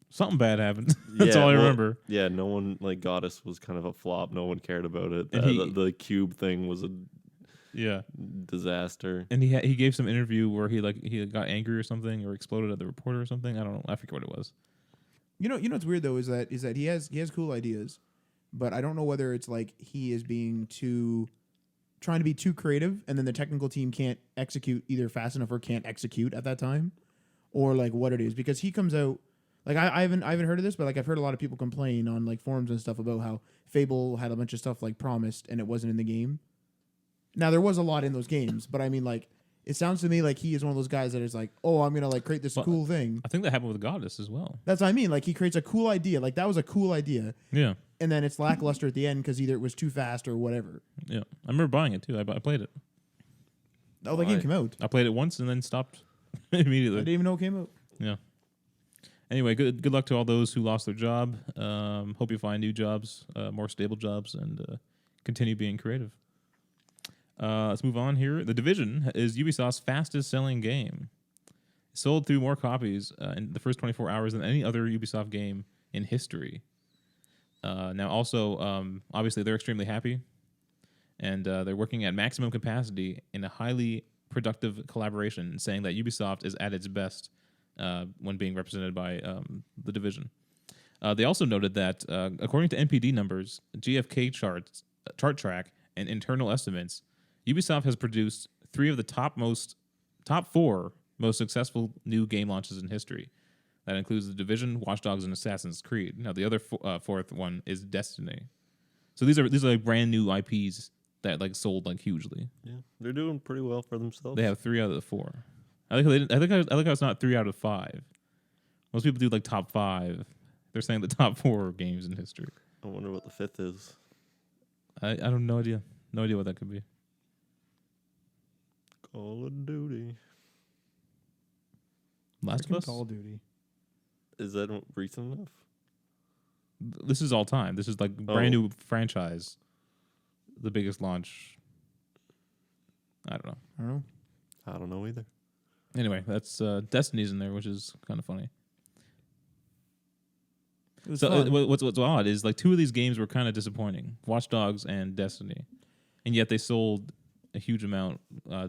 something bad happened. That's all I remember. Yeah, no one like Goddess was kind of a flop. No one cared about it. The cube thing was a disaster. And he gave some interview where he got angry or something or exploded at the reporter or something. I don't know. I forget what it was. You know what's weird though is that he has cool ideas, but I don't know whether it's like he is trying to be too creative, and then the technical team can't execute either fast enough or can't execute at that time, or like what it is. Because he comes out like I haven't heard of this, but like I've heard a lot of people complain on like forums and stuff about how Fable had a bunch of stuff like promised and it wasn't in the game. Now there was a lot in those games, but I mean like it sounds to me like he is one of those guys that is like, oh, I'm gonna like create this cool thing. I think that happened with Goddess as well. That's what I mean. Like he creates a cool idea. Like that was a cool idea. Yeah. And then it's lackluster at the end because either it was too fast or whatever. Yeah, I remember buying it too. I played it. Oh, the game came out. I played it once and then stopped immediately. I didn't even know it came out. Yeah. Anyway, good luck to all those who lost their job. Hope you find new jobs, more stable jobs, and continue being creative. Let's move on here. The Division is Ubisoft's fastest selling game. It sold through more copies in the first 24 hours than any other Ubisoft game in history. Now, also, obviously, they're extremely happy, and they're working at maximum capacity in a highly productive collaboration, saying that Ubisoft is at its best when being represented by the Division. They also noted that, according to NPD numbers, GfK charts, chart track, and internal estimates, Ubisoft has produced 3 of the top 4 most successful new game launches in history. That includes The Division, Watch Dogs, and Assassin's Creed. Now, the other fourth one is Destiny. So these are like brand new IPs that like sold like hugely. Yeah, they're doing pretty well for themselves. They have 3 out of the 4. I like how it's not 3 out of 5. Most people do like top 5. They're saying the top 4 games in history. I wonder what the 5th is. I have no idea. No idea what that could be. Call of Duty. Last of Us? Call of Duty. Is that recent enough? This is all time. This is like brand new franchise. The biggest launch. I don't know. I don't know either. Anyway, that's Destiny's in there, which is kind of funny. What's odd is like 2 of these games were kind of disappointing, Watch Dogs and Destiny, and yet they sold a huge amount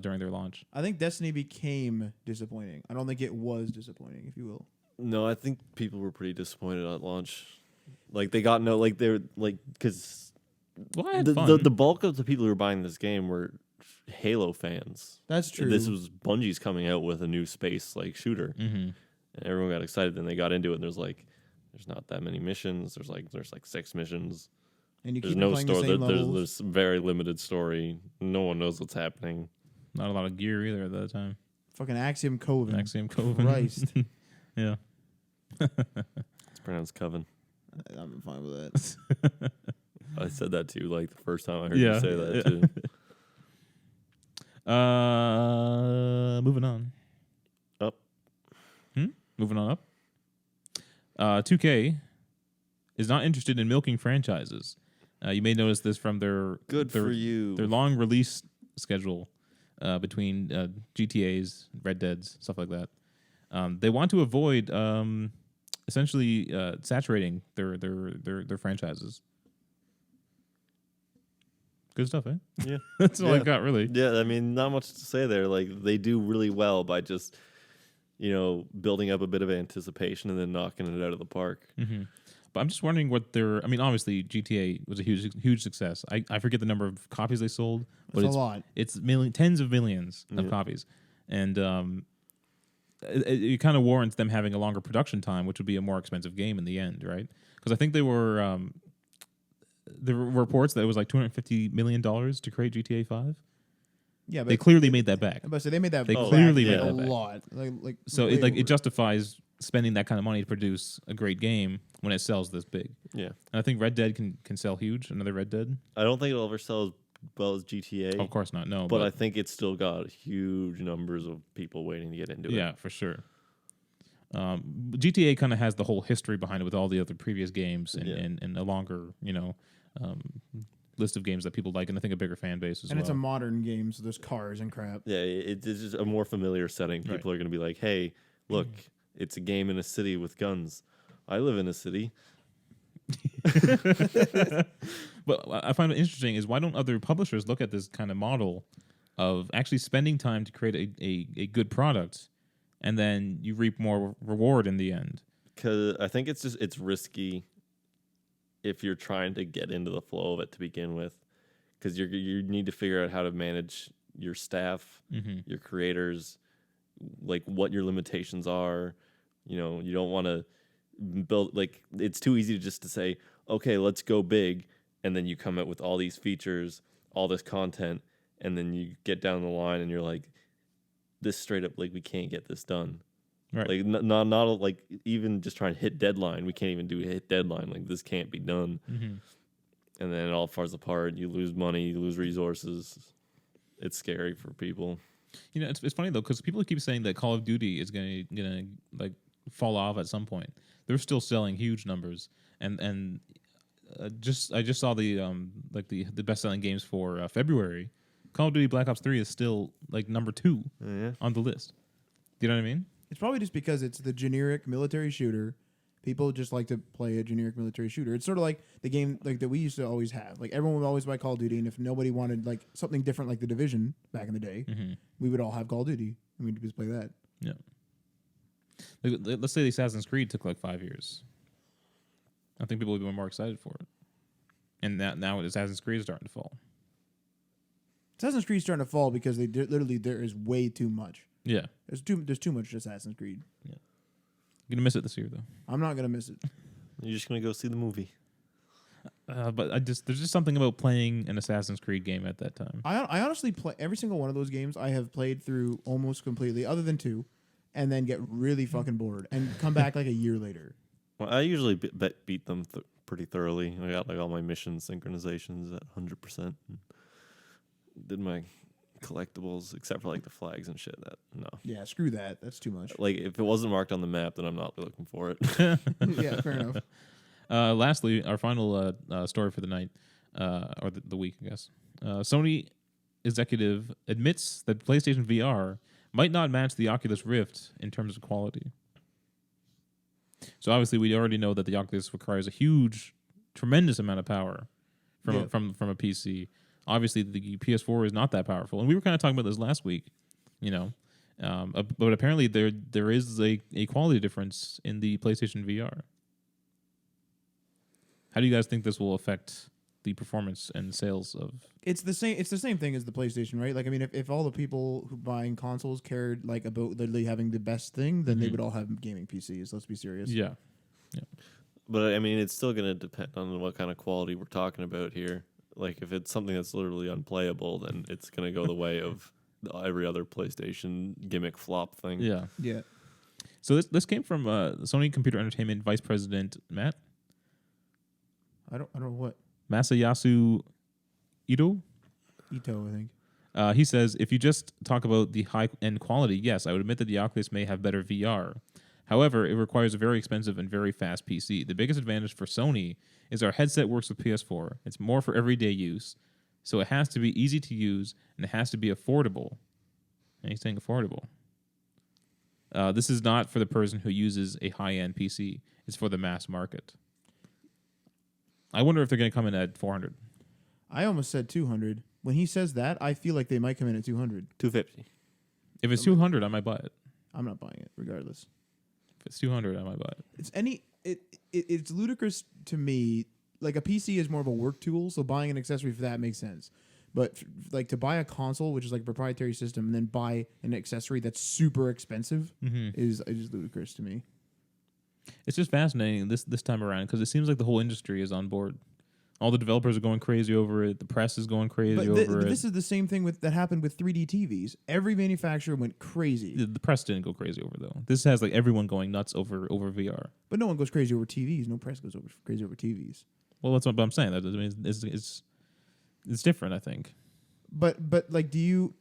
during their launch. I think Destiny became disappointing. I don't think it was disappointing, if you will. No, I think people were pretty disappointed at launch. Like they got no, like they're like because the bulk of the people who were buying this game were Halo fans. That's true. This was Bungie's coming out with a new space like shooter, and everyone got excited. Then they got into it, and there's not that many missions. There's like 6 missions. And there's no story. There's very limited story. No one knows what's happening. Not a lot of gear either at that time. Fucking Axiom Coven. Axiom Coven. Christ. Yeah. It's pronounced Coven. I'm fine with that. I said that too, like the first time I heard you say that too. Moving on. Up. Moving on up. 2K is not interested in milking franchises. You may notice this from their for you. Their long release schedule between GTAs, Red Deads, stuff like that. They want to avoid essentially saturating their franchises. Good stuff, eh? Yeah. That's all I got, really. Yeah, I mean, not much to say there. Like, they do really well by just, building up a bit of anticipation and then knocking it out of the park. Mm-hmm. But I'm just wondering what I mean, obviously, GTA was a huge success. I forget the number of copies they sold, but it's a lot. It's tens of millions of copies. And it kind of warrants them having a longer production time, which would be a more expensive game in the end, right? Because I think there were reports that it was like $250 million to create GTA 5. Yeah, but they clearly made that back. But so they made that. They clearly made that back. lot. Like so it justifies spending that kind of money to produce a great game when it sells this big. Yeah, and I think Red Dead can sell huge. Another Red Dead. I don't think it'll ever sell as well as GTA. Of course not. No, but I think it's still got huge numbers of people waiting to get into it. Yeah, for sure. GTA kind of has the whole history behind it with all the other previous games and a longer, list of games that people like, and I think a bigger fan base as well. And it's a modern game, so there's cars and crap. Yeah, it's just a more familiar setting. People are going to be like, hey, look, it's a game in a city with guns. I live in a city. But I find it interesting is why don't other publishers look at this kind of model of actually spending time to create a good product, and then you reap more reward in the end? Because I think it's risky if you're trying to get into the flow of it to begin with, because you need to figure out how to manage your staff, your creators, like what your limitations are. You don't want to build, like, it's too easy to say, okay, let's go big, and then you come out with all these features, all this content, and then you get down the line and you're like, this straight up, like, we can't get this done. Right. Like, not like, even just trying to hit deadline, we can't even do a hit deadline. Like, this can't be done. And then it all falls apart. You lose money, you lose resources. It's scary for people. It's funny though, because people keep saying that Call of Duty is gonna like fall off at some point. They're still selling huge numbers, and I just saw the the best selling games for February. Call of Duty Black Ops 3 is still like number 2 on the list. Do you know what I mean? It's probably just because it's the generic military shooter. People just like to play a generic military shooter. It's sort of like the game like that we used to always have. Like everyone would always buy Call of Duty, and if nobody wanted like something different like The Division back in the day, we would all have Call of Duty, and we'd just play that. Yeah. Like, let's say the Assassin's Creed took like 5 years. I think people would be more excited for it. And now Assassin's Creed is starting to fall. Assassin's Creed is starting to fall because there is way too much. Yeah. There's too much Assassin's Creed. Yeah. You're gonna miss it this year though. I'm not gonna miss it. You're just gonna go see the movie. But there's just something about playing an Assassin's Creed game at that time. I honestly play every single one of those games. I have played through almost completely, other than 2, and then get really fucking bored and come back like a year later. Well, I usually beat them pretty thoroughly. I got like all my mission synchronizations at 100%. Did my collectibles, except for like the flags and shit. No. Yeah, screw that. That's too much. Like if it wasn't marked on the map, then I'm not looking for it. Yeah, fair enough. Lastly, our final story for the night, or the week, I guess. Sony executive admits that PlayStation VR might not match the Oculus Rift in terms of quality. So obviously, we already know that the Oculus requires a tremendous amount of power from a PC. Obviously, the PS4 is not that powerful, and we were kind of talking about this last week. But apparently there is a quality difference in the PlayStation VR. How do you guys think this will affect the performance and sales of? It's the same thing as the PlayStation, right? Like, I mean, if all the people who buying consoles cared like about literally having the best thing, then they would all have gaming PCs. Let's be serious. Yeah. But I mean, it's still going to depend on what kind of quality we're talking about here. Like, if it's something that's literally unplayable, then it's going to go the way of every other PlayStation gimmick flop thing. Yeah. So this came from Sony Computer Entertainment Vice President Matt. I don't know what. Masayasu Ito, I think. he says, if you just talk about the high-end quality, yes, I would admit that the Oculus may have better VR. However, it requires a very expensive and very fast PC. The biggest advantage for Sony is our headset works with PS4. It's more for everyday use, so it has to be easy to use, and it has to be affordable. And he's saying affordable. This is not for the person who uses a high-end PC. It's for the mass market. I wonder if they're going to come in at 400. I almost said 200. When he says that, I feel like they might come in at 200. 250. If it's 200, I might buy it. I'm not buying it, regardless. If it's 200, I might buy it. It's ludicrous to me. Like, a PC is more of a work tool, so buying an accessory for that makes sense. But like, to buy a console, which is like a proprietary system, and then buy an accessory that's super expensive is ludicrous to me. It's just fascinating this time around because it seems like the whole industry is on board. All the developers are going crazy over it. The press is going crazy over it. This is the same thing that happened with 3D TVs. Every manufacturer went crazy. The press didn't go crazy over though. This has like everyone going nuts over VR. But no one goes crazy over TVs. No press goes crazy over TVs. Well, that's what I'm saying. That I mean, it's different. I think. But like, do you?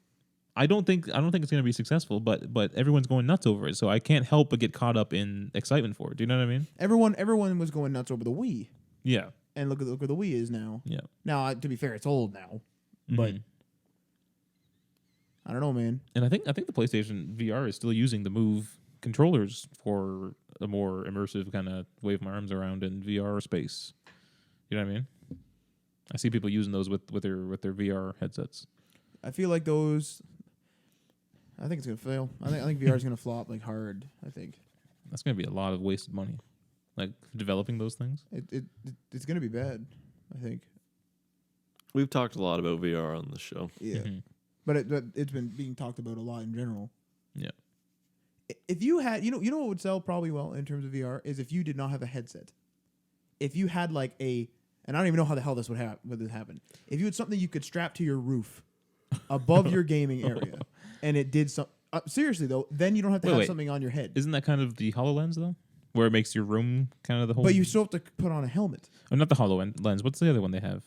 I don't think it's going to be successful, but everyone's going nuts over it, so I can't help but get caught up in excitement for it. Do you know what I mean? Everyone was going nuts over the Wii. Yeah. And look where the Wii is now. Yeah. Now, to be fair, it's old now, but I don't know, man. And I think the PlayStation VR is still using the Move controllers for a more immersive kind of wave my arms around in VR space. You know what I mean? I see people using those with their VR headsets. I feel like those. I think it's gonna fail. I think VR is gonna flop like hard. I think that's gonna be a lot of wasted money, like developing those things. It's gonna be bad. I think we've talked a lot about VR on the show. Yeah, but it's been being talked about a lot in general. Yeah. If you had, you know what would sell probably well in terms of VR is if you did not have a headset. If you had like and I don't even know how the hell this would happen. If you had something you could strap to your roof above your gaming area, and it did some. Seriously though, then you don't have to have something on your head. Isn't that kind of the HoloLens though, where it makes your room kind of the whole? But you still have to put on a helmet. Oh, not the HoloLens. What's the other one they have?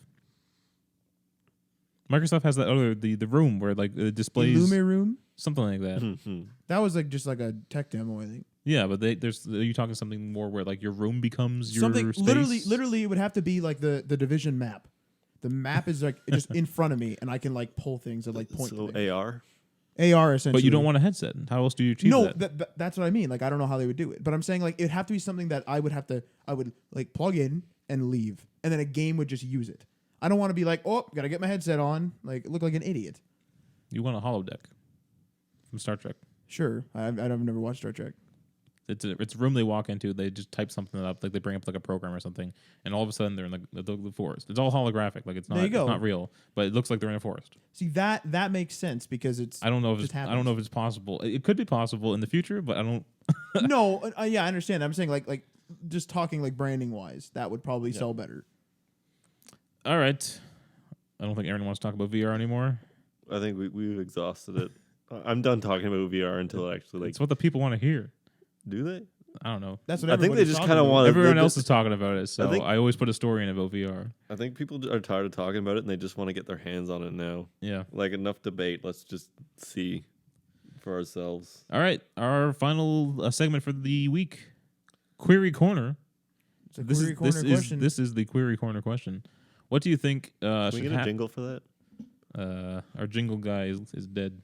Microsoft has that other the room where like it displays Lume room, something like that. That was like just like a tech demo, I think. Yeah, but are you talking something more where like your room becomes your something space? literally it would have to be like the Division map. The map is like just in front of me, and I can like pull things and like point. So AR essentially. But you don't want a headset. How else do you achieve that? No, that's what I mean. Like, I don't know how they would do it, but I'm saying like it'd have to be something that I would like plug in and leave, and then a game would just use it. I don't want to be like, oh, gotta get my headset on, like look like an idiot. You want a holodeck from Star Trek? Sure, I've never watched Star Trek. It's a room they walk into. They just type something up, like they bring up like a program or something, and all of a sudden they're in the forest. It's all holographic, like it's not real, but it looks like they're in a forest. See that makes sense because it's. I don't know if it's possible. It could be possible in the future, but I don't. No, yeah, I understand. I'm saying like just talking like branding wise, that would probably sell better. All right, I don't think Aaron wants to talk about VR anymore. I think we've exhausted it. I'm done talking about VR until actually like. It's what the people want to hear. Do they? I don't know. That's what I think they just kind of want. Everyone else is talking about it, so I always put a story in about VR. I think people are tired of talking about it, and they just want to get their hands on it now. Yeah, like enough debate. Let's just see for ourselves. All right, our final segment for the week, Query Corner. This is the Query Corner question. What do you think? Can we get a jingle for that? Our jingle guy is dead.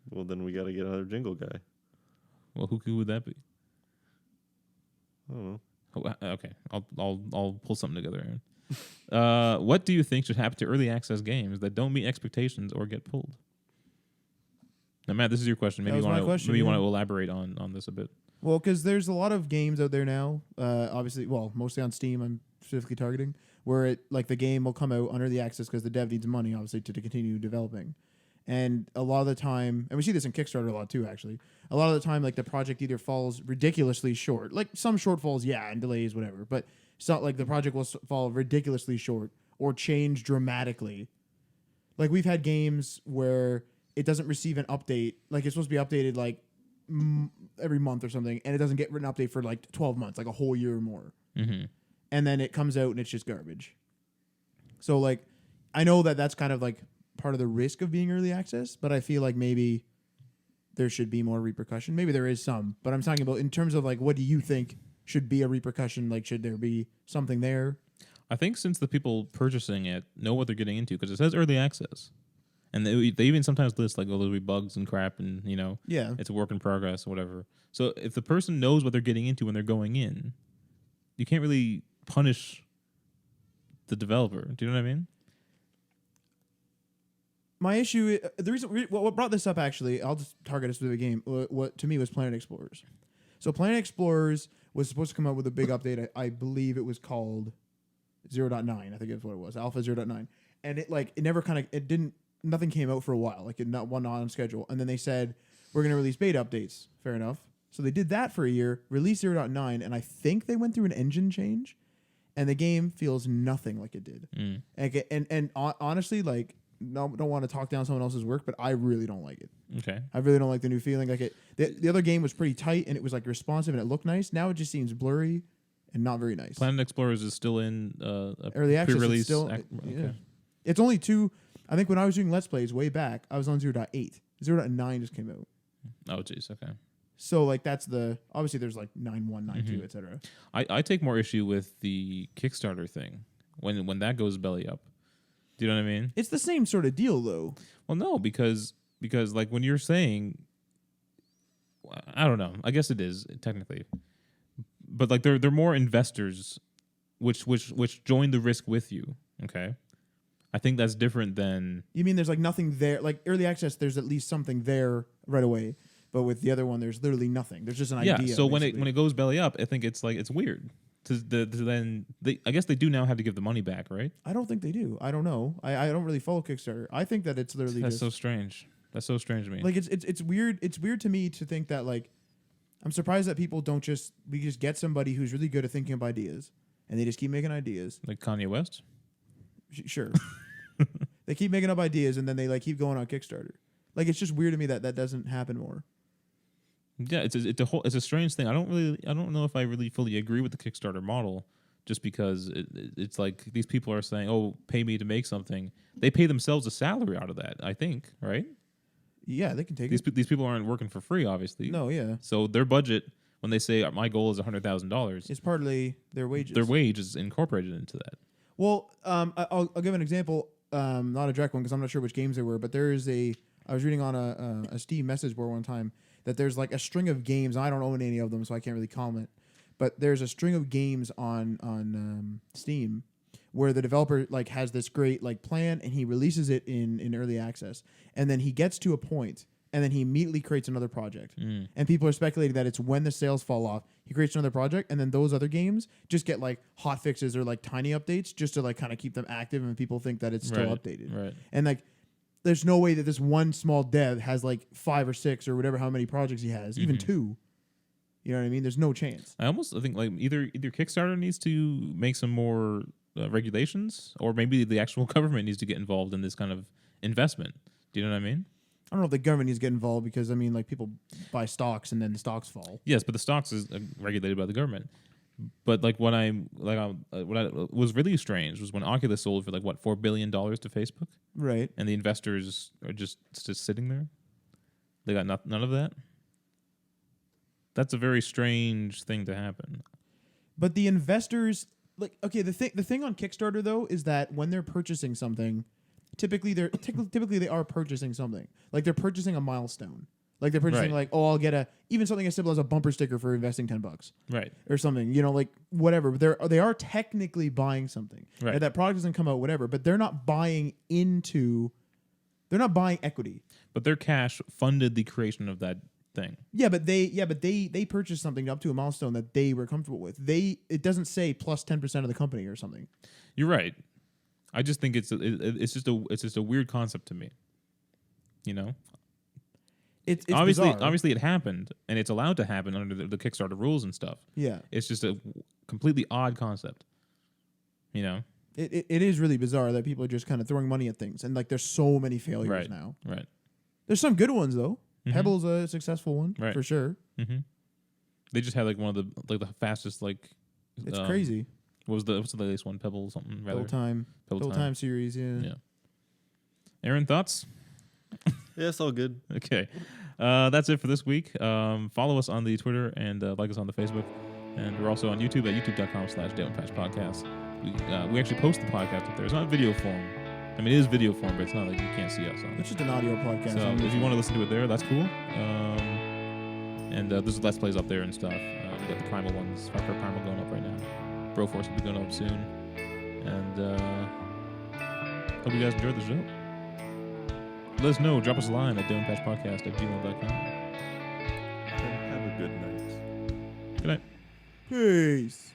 Well, then we got to get another jingle guy. Well, who would that be? I don't know. Oh, okay, I'll pull something together, Aaron. What do you think should happen to early access games that don't meet expectations or get pulled? Now, Matt, this is your question. Maybe you want to elaborate on this a bit. Well, because there's a lot of games out there now, obviously, mostly on Steam, I'm specifically targeting, where the game will come out under the access because the dev needs money, obviously, to continue developing. And a lot of the time, and we see this in Kickstarter a lot too, actually, a lot of the time, the project either falls ridiculously short. Some shortfalls, and delays, whatever. But it's not the project will fall ridiculously short or change dramatically. We've had games where it doesn't receive an update. It's supposed to be updated, every month or something, and it doesn't get an update for 12 months, a whole year or more. Mm-hmm. And then it comes out and it's just garbage. So I know that's kind of part of the risk of being early access, but I feel maybe there should be more repercussion. Maybe there is some, but I'm talking about in terms of what do you think should be a repercussion? Should there be something there? I think since the people purchasing it know what they're getting into, because it says early access. And they even sometimes list there'll be bugs and crap and, it's a work in progress or whatever. So if the person knows what they're getting into when they're going in, you can't really punish the developer. Do you know what I mean? My issue, the reason, what brought this up actually, I'll just target a specific game, what to me was Planet Explorers. So Planet Explorers was supposed to come out with a big update. I believe it was called 0.9. I think that's what it was, Alpha 0.9. And it never nothing came out for a while, not one on schedule. And then they said, we're going to release beta updates. Fair enough. So they did that for a year, released 0.9, and I think they went through an engine change, and the game feels nothing like it did. And honestly, don't want to talk down someone else's work, but I really don't like it. Okay. I really don't like the new feeling. The other game was pretty tight, and it was responsive, and it looked nice. Now it just seems blurry and not very nice. Planet Explorers is still in early access. Pre-release. Still, yeah. It's only 2. I think when I was doing Let's Plays way back, I was on 0.8. 0.9 just came out. Oh, jeez. Okay. So that's obviously there's 9.1, 9.2, etc. I take more issue with the Kickstarter thing when that goes belly up. Do you know what I mean? It's the same sort of deal though. Well, no, because when you're saying, I don't know. I guess it is technically, but they're more investors, which join the risk with you. Okay. I think that's different than... You mean there's nothing there? Early access, there's at least something there right away. But with the other one, there's literally nothing. There's just an idea. Yeah, so basically. when it goes belly up, I think it's weird. I guess they do now have to give the money back, right? I don't think they do. I don't know. I don't really follow Kickstarter. I think that it's literally That's so strange. That's so strange to me. It's weird. It's weird to me to think that I'm surprised that people we just get somebody who's really good at thinking of ideas and they just keep making ideas. Like Kanye West? Sure. They keep making up ideas and then they keep going on Kickstarter. It's just weird to me that doesn't happen more. Yeah, it's a strange thing. I don't know if I really fully agree with the Kickstarter model, just because it's these people are saying, "Oh, pay me to make something." They pay themselves a salary out of that, I think, right? Yeah, they can take these people aren't working for free, obviously. No, yeah. So their budget, when they say my goal is $100,000, it's partly their wages. Their wage is incorporated into that. Well, I'll give an example. Not a direct one because I'm not sure which games they were, but there is I was reading on a Steam message board one time that there's a string of games. I don't own any of them, so I can't really comment. But there's a string of games on Steam where the developer has this great plan and he releases it in early access, and then he gets to a point and then he immediately creates another project. And people are speculating that it's when the sales fall off, he creates another project, and then those other games just get hot fixes or tiny updates just to kind of keep them active and people think that it's still updated. Right. And there's no way that this one small dev has 5 or 6 or whatever how many projects he has, even 2. You know what I mean? There's no chance. I think either Kickstarter needs to make some more regulations, or maybe the actual government needs to get involved in this kind of investment. Do you know what I mean? I don't know if the government needs to get involved because people buy stocks and then the stocks fall. Yes, but the stocks is regulated by the government. But what was really strange was when Oculus sold for $4 billion to Facebook, right? And the investors are just sitting there. They got none of that. That's a very strange thing to happen. But the investors, the thing on Kickstarter though is that when they're purchasing something, typically they are purchasing something. They're purchasing a milestone. They're purchasing I'll get even something as simple as a bumper sticker for investing $10, right, or something. Whatever. But they are technically buying something. Right. And that product doesn't come out, whatever. But they're not buying into They're not buying equity. But their cash funded the creation of that thing. Yeah, but they purchased something up to a milestone that they were comfortable with. It doesn't say plus 10% of the company or something. You're right. I just think it's just a weird concept to me. You know? It's obviously it happened, and it's allowed to happen under the Kickstarter rules and stuff. Yeah. It's just a completely odd concept. You know? It is really bizarre that people are just kind of throwing money at things, and like there's so many failures now. Right. There's some good ones though. Mm-hmm. Pebble's a successful one for sure. Mm-hmm. They just had like one of the fastest It's crazy. What's the latest one? Pebble something rather. Pebble Time series. Yeah. Aaron, thoughts? Yeah, it's all good. Okay, that's it for this week. Follow us on the Twitter and like us on the Facebook, and we're also on YouTube at youtube.com/DayOnePatchPodcast. We actually post the podcast up there. It's not video form. I mean, it is video form, but it's not like you can't see us on it. It's just an audio podcast. So if you want to listen to it there, that's cool. And there's Let's Plays up there and stuff. We got the Primal ones, Far Cry Primal going up right now. Broforce will be going up soon. And hope you guys enjoyed the show. Let us know. Drop us a line at donepatchpodcast@gmail.com. Have a good night. Good night. Peace.